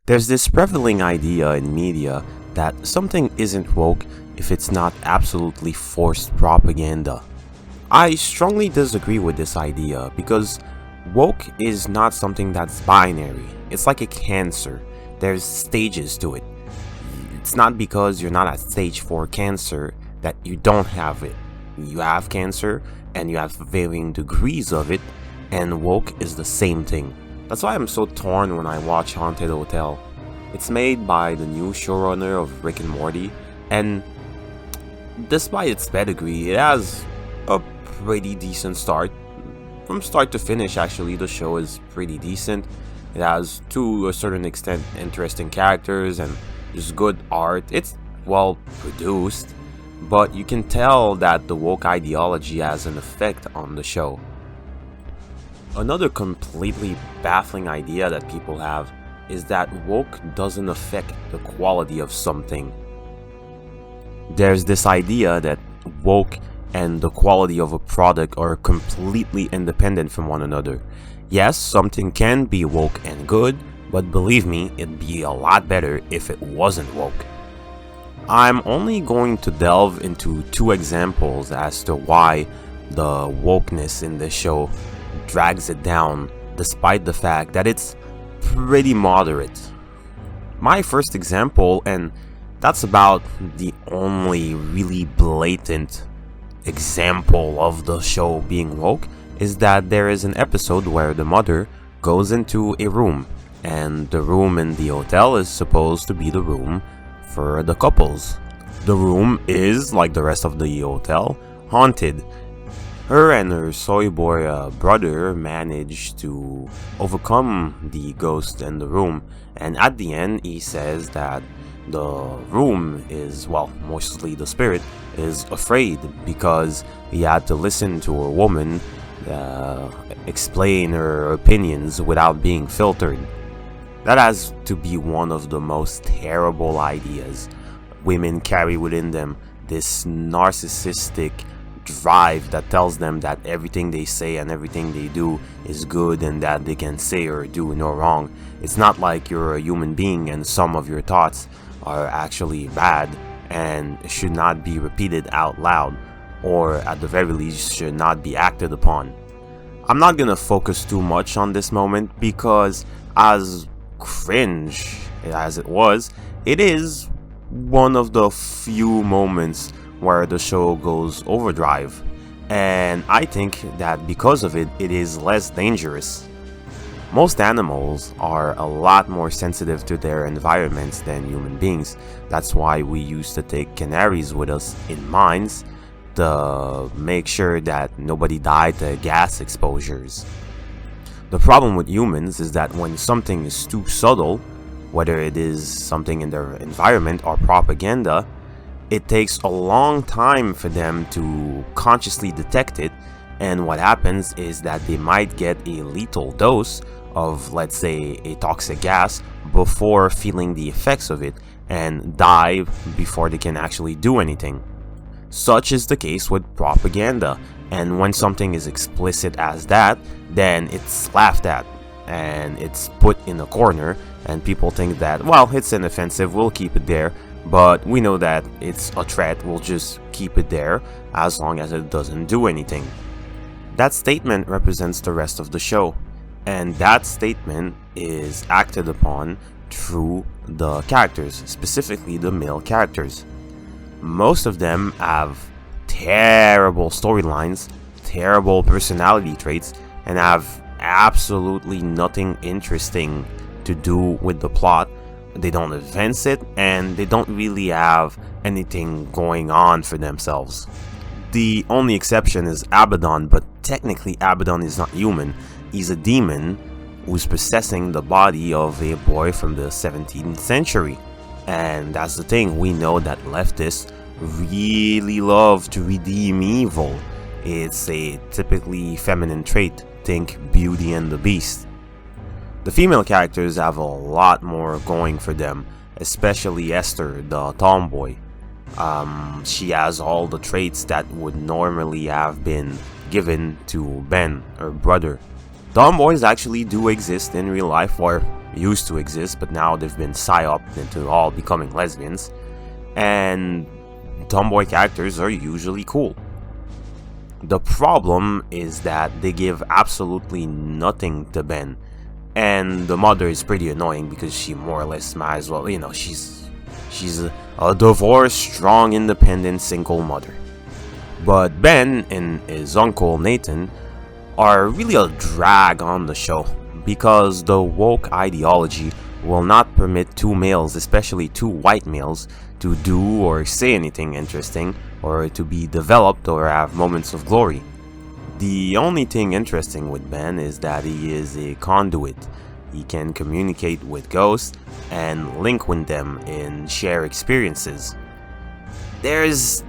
There's this prevailing idea in media that something isn't woke if it's not absolutely forced propaganda. I strongly disagree with this idea because woke is not something that's binary. It's like a cancer. There's stages to it. It's not because you're not at stage 4 cancer that you don't have it. You have cancer and you have varying degrees of it, and woke is the same thing. That's why I'm so torn when I watch Haunted Hotel. It's made by the new showrunner of Rick and Morty, and despite its pedigree, it has a pretty decent start. From start to finish, actually, the show is pretty decent. It has, to a certain extent, interesting characters and just good art. It's well produced, but you can tell that the woke ideology has an effect on the show. Another completely baffling idea that people have is that woke doesn't affect the quality of something. There's this idea that woke and the quality of a product are completely independent from one another. Yes, something can be woke and good, but believe me, it'd be a lot better if it wasn't woke. I'm only going to delve into 2 examples as to why the wokeness in this show drags it down, despite the fact that it's pretty moderate. My first example, and that's about the only really blatant example of the show being woke, is that there is an episode where the mother goes into a room, and the room in the hotel is supposed to be the room for the couples. The room is, like the rest of the hotel, haunted. Her and her soy boy brother manage to overcome the ghost in the room, and at the end he says that the room is, well, mostly the spirit, is afraid because he had to listen to a woman explain her opinions without being filtered. That has to be one of the most terrible ideas. Women carry within them this narcissistic drive that tells them that everything they say and everything they do is good and that they can say or do no wrong. It's not like you're a human being and some of your thoughts are actually bad and should not be repeated out loud, or at the very least should not be acted upon. I'm not gonna focus too much on this moment because, as cringe as it was, it is one of the few moments where the show goes overdrive, and I think that because of it, it is less dangerous. Most animals are a lot more sensitive to their environments than human beings. That's why we used to take canaries with us in mines to make sure that nobody died to gas exposures. The problem with humans is that when something is too subtle, whether it is something in their environment or propaganda, it takes a long time for them to consciously detect it, and what happens is that they might get a lethal dose of, let's say, a toxic gas before feeling the effects of it and die before they can actually do anything. Such is the case with propaganda, and when something is explicit as that, then it's laughed at and it's put in a corner, and people think that, well, it's inoffensive, we'll keep it there, but we know that it's a threat, we'll just keep it there as long as it doesn't do anything. That statement represents the rest of the show, and that statement is acted upon through the characters, specifically the male characters. Most of them have terrible storylines, terrible personality traits, and have absolutely nothing interesting to do with the plot. They don't advance it, and they don't really have anything going on for themselves. The only exception is Abaddon, but technically Abaddon is not human. He's a demon who's possessing the body of a boy from the 17th century. And that's the thing, we know that leftists really love to redeem evil. It's a typically feminine trait. Think Beauty and the Beast. The female characters have a lot more going for them, especially Esther, the tomboy. She has all the traits that would normally have been given to Ben, her brother. Tomboys actually do exist in real life, or used to exist, but now they've been psyoped into all becoming lesbians. And tomboy characters are usually cool. The problem is that they give absolutely nothing to Ben. And the mother is pretty annoying because she more or less might as well, she's a divorced, strong, independent, single mother. But Ben and his uncle Nathan are really a drag on the show because the woke ideology will not permit two males, especially two white males, to do or say anything interesting or to be developed or have moments of glory. The only thing interesting with Ben is that he is a conduit. He can communicate with ghosts and link with them and share experiences. There's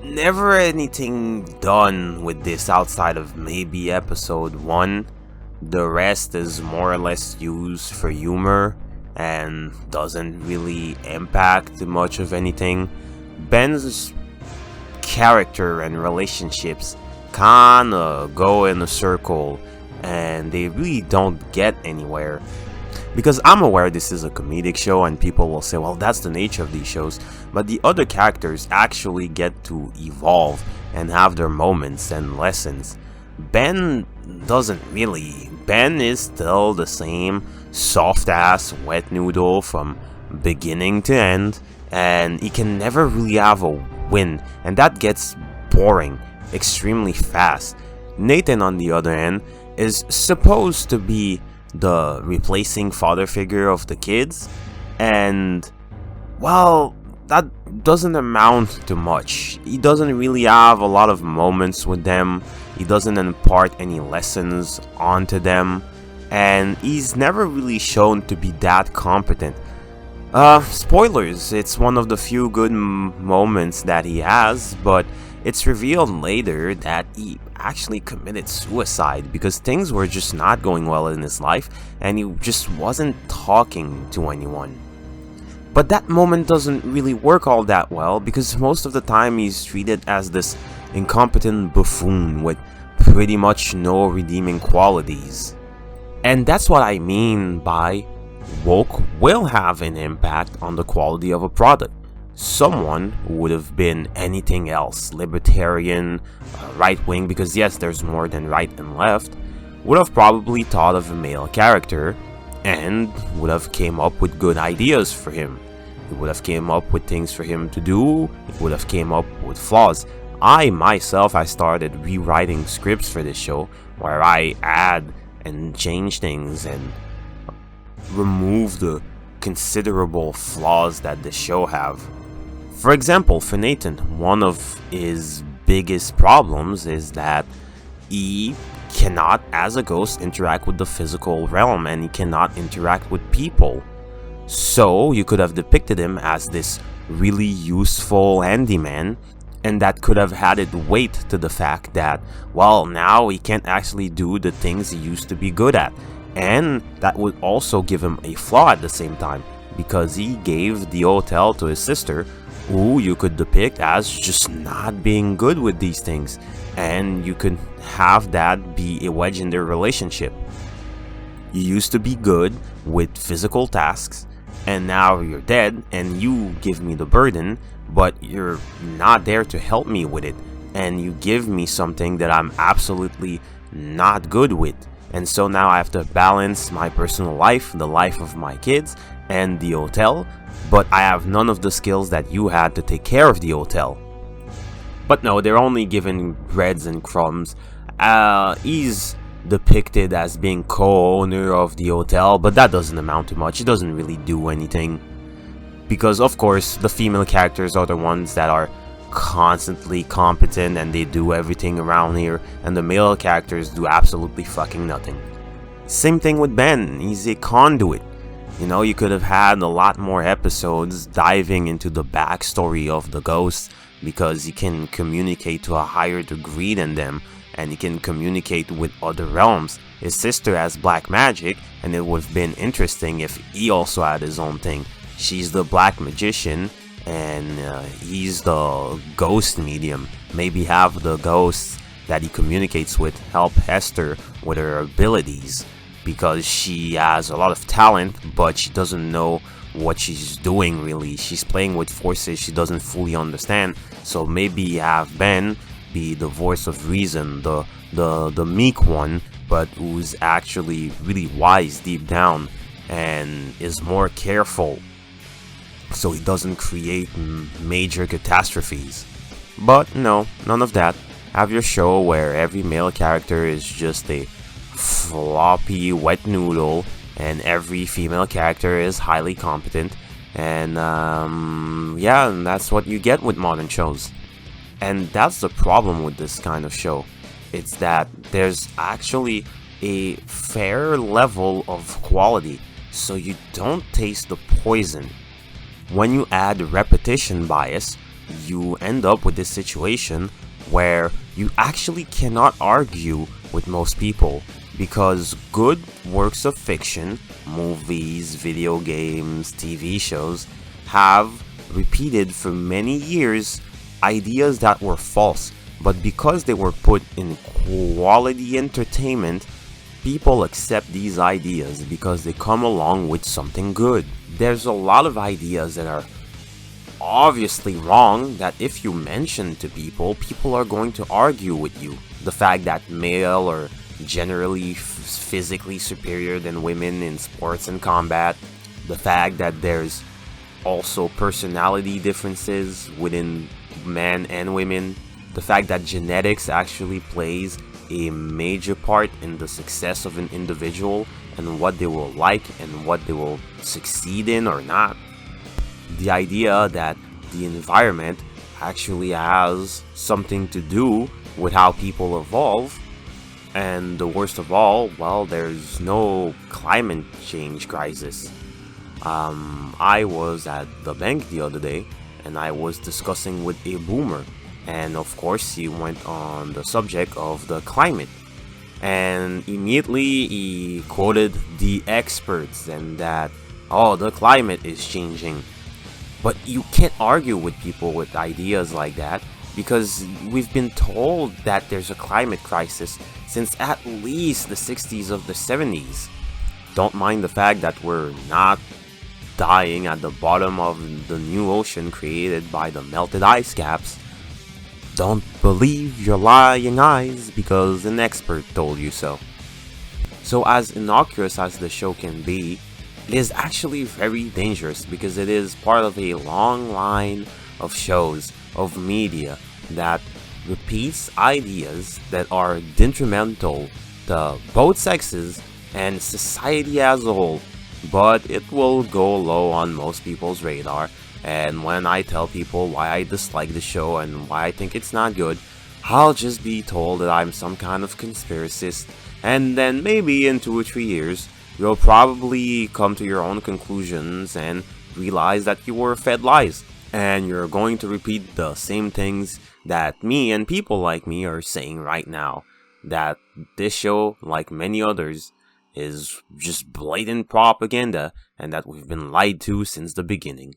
never anything done with this outside of maybe episode 1. The rest is more or less used for humor and doesn't really impact much of anything. Ben's character and relationships kinda go in a circle and they really don't get anywhere. Because I'm aware this is a comedic show and people will say, well, that's the nature of these shows, but the other characters actually get to evolve and have their moments and lessons. Ben doesn't really. Ben is still the same soft-ass wet noodle from beginning to end, and he can never really have a win, and that gets boring extremely fast. Nathan, on the other hand, is supposed to be the replacing father figure of the kids, and well, that doesn't amount to much. He doesn't really have a lot of moments with them. He doesn't impart any lessons onto them, and he's never really shown to be that competent. Spoilers, it's one of the few good moments that he has, but it's revealed later that he actually committed suicide because things were just not going well in his life and he just wasn't talking to anyone. But that moment doesn't really work all that well because most of the time he's treated as this incompetent buffoon with pretty much no redeeming qualities. And that's what I mean by woke will have an impact on the quality of a product. Someone who would have been anything else, libertarian, right-wing, because yes, there's more than right and left, would have probably thought of a male character and would have came up with good ideas for him. It would have came up with things for him to do. It would have came up with flaws. I started rewriting scripts for this show where I add and change things and remove the considerable flaws that the show have. For example, for Nathan, one of his biggest problems is that he cannot, as a ghost, interact with the physical realm and he cannot interact with people. So you could have depicted him as this really useful handyman, and that could have added weight to the fact that, well, now he can't actually do the things he used to be good at. And that would also give him a flaw at the same time, because he gave the hotel to his sister, who you could depict as just not being good with these things, and you could have that be a wedge in their relationship. You used to be good with physical tasks, and now you're dead and you give me the burden, but you're not there to help me with it, and you give me something that I'm absolutely not good with. And so now I have to balance my personal life, the life of my kids, and the hotel, but I have none of the skills that you had to take care of the hotel. But no, they're only given breads and crumbs. He's depicted as being co-owner of the hotel, but that doesn't amount to much. It doesn't really do anything. Because of course, the female characters are the ones that are constantly competent and they do everything around here, and the male characters do absolutely fucking nothing. Same thing with Ben, he's a conduit. You know, you could have had a lot more episodes diving into the backstory of the ghosts, because he can communicate to a higher degree than them, and he can communicate with other realms. His sister has black magic, and it would have been interesting if he also had his own thing. She's the black magician, and he's the ghost medium. Maybe have the ghosts that he communicates with help Hester with her abilities. because she has a lot of talent, but she doesn't know what she's doing really. She's playing with forces she doesn't fully understand. So maybe have Ben be the voice of reason, the meek one, but who's actually really wise deep down and is more careful so he doesn't create major catastrophes. But no, none of that. Have your show where every male character is just a floppy wet noodle and every female character is highly competent, and yeah, and that's what you get with modern shows. And that's the problem with this kind of show. It's that there's actually a fair level of quality, so you don't taste the poison. When you add repetition bias, you end up with this situation where you actually cannot argue with most people, because good works of fiction, movies, video games, TV shows, have repeated for many years ideas that were false, but because they were put in quality entertainment, people accept these ideas because they come along with something good. There's a lot of ideas that are obviously wrong that if you mention to people, people are going to argue with you. The fact that male are generally physically superior than women in sports and combat, the fact that there's also personality differences within men and women, the fact that genetics actually plays a major part in the success of an individual and what they will like and what they will succeed in or not. The idea that the environment actually has something to do with how people evolve. And the worst of all, well, there's no climate change crisis. I was at the bank the other day and I was discussing with a boomer, and of course he went on the subject of the climate, and immediately he quoted the experts and that, oh, the climate is changing. But you can't argue with people with ideas like that, because we've been told that there's a climate crisis since at least the 60s of the 70s. Don't mind the fact that we're not dying at the bottom of the new ocean created by the melted ice caps. Don't believe your lying eyes because an expert told you so. So as innocuous as the show can be, it is actually very dangerous because it is part of a long line of shows, of media that repeats ideas that are detrimental to both sexes and society as a whole, but it will go low on most people's radar. And when I tell people why I dislike the show and why I think it's not good, I'll just be told that I'm some kind of conspiracist, and then maybe in 2 or 3 years you'll probably come to your own conclusions and realize that you were fed lies, and you're going to repeat the same things that me and people like me are saying right now, that this show, like many others, is just blatant propaganda and that we've been lied to since the beginning.